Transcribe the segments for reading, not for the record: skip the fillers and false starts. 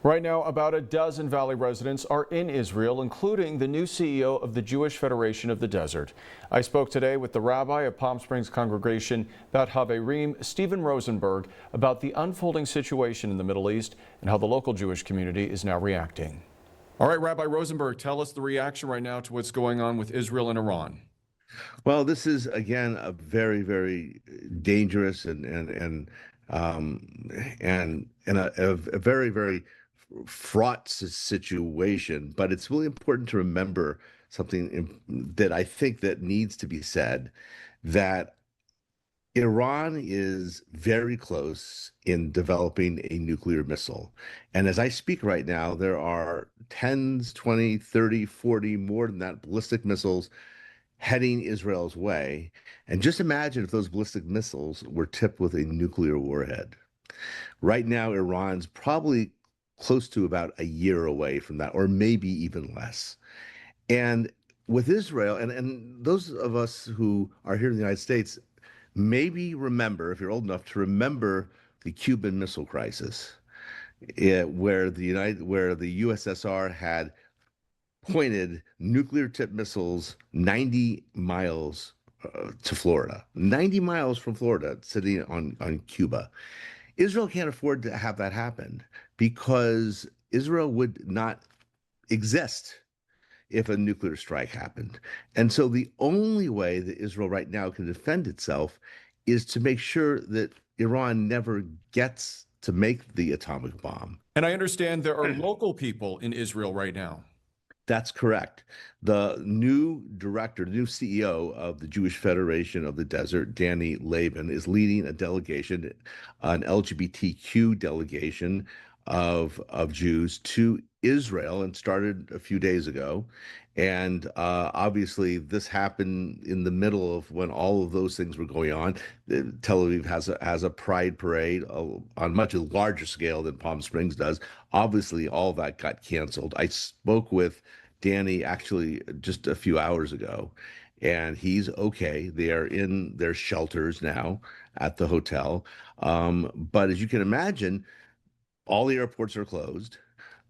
Right now, about a dozen Valley residents are in Israel, including the new CEO of the Jewish Federation of the Desert. I spoke today with the rabbi of Palm Springs congregation Bat Haverim, Stephen Rosenberg, about the unfolding situation in the Middle East and how the local Jewish community is now reacting. All right, Rabbi Rosenberg, tell us the reaction right now to what's going on with Israel and Iran. Well, this is again a very, very dangerous and a very, very fraught situation. But it's really important to remember something that I think that needs to be said, that Iran is very close in developing a nuclear missile. And as I speak right now, there are tens, 20, 30, 40, more than that, ballistic missiles heading Israel's way. And just imagine if those ballistic missiles were tipped with a nuclear warhead. Right now, Iran's probably close to about a year away from that, or maybe even less. And with Israel, and those of us who are here in the United States, maybe remember, if you're old enough to remember, the Cuban Missile Crisis, where the USSR had pointed nuclear tipped missiles 90 miles to Florida, 90 miles from Florida, sitting on Cuba. Israel can't afford to have that happen because Israel would not exist if a nuclear strike happened. And so the only way that Israel right now can defend itself is to make sure that Iran never gets to make the atomic bomb. And I understand there are local people in Israel right now. That's correct. The new director, the new CEO of the Jewish Federation of the Desert, Danny Laban, is leading a delegation, an LGBTQ delegation of Jews to Israel, and started a few days ago. And obviously, this happened in the middle of when all of those things were going on. Tel Aviv has a pride parade on much a larger scale than Palm Springs does. Obviously, all that got canceled. I spoke with Danny actually just a few hours ago, and he's okay. They are in their shelters now at the hotel. But as you can imagine, all the airports are closed.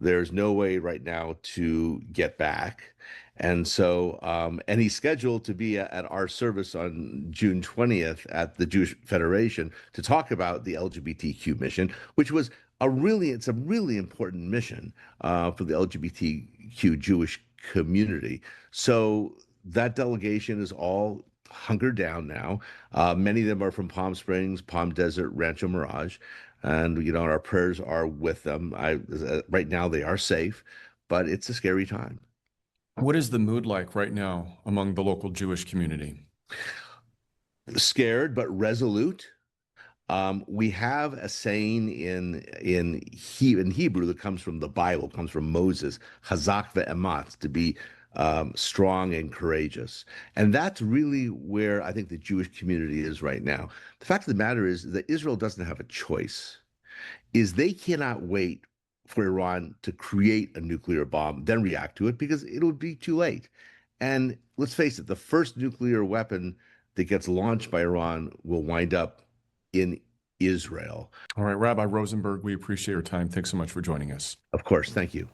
There's no way right now to get back. And so, and he's scheduled to be at our service on June 20th at the Jewish Federation to talk about the LGBTQ mission, which was it's a really important mission for the LGBTQ Jewish community. So that delegation is all hunkered down now. Many of them are from Palm Springs, Palm Desert, Rancho Mirage. And, our prayers are with them. Right now they are safe, but it's a scary time. What is the mood like right now among the local Jewish community? Scared, but resolute. We have a saying in Hebrew that comes from the Bible, comes from Moses, Chazak ve'emat, to be strong and courageous. And that's really where I think the Jewish community is right now. The fact of the matter is that Israel doesn't have a choice, is they cannot wait for Iran to create a nuclear bomb, then react to it, because it'll be too late. And let's face it, the first nuclear weapon that gets launched by Iran will wind up in Israel. All right, Rabbi Rosenberg, we appreciate your time. Thanks so much for joining us. Of course, thank you.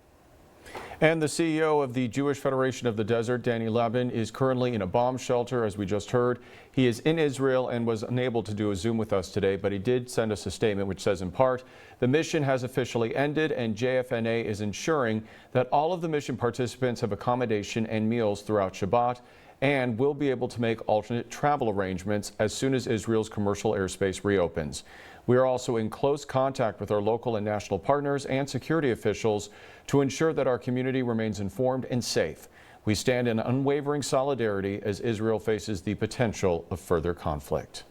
And the CEO of the Jewish Federation of the Desert, Danny Laban, is currently in a bomb shelter, as we just heard. He is in Israel and was unable to do a Zoom with us today, but he did send us a statement which says, in part, the mission has officially ended and JFNA is ensuring that all of the mission participants have accommodation and meals throughout Shabbat and will be able to make alternate travel arrangements as soon as Israel's commercial airspace reopens. We are also in close contact with our local and national partners and security officials to ensure that our community remains informed and safe. We stand in unwavering solidarity as Israel faces the potential of further conflict.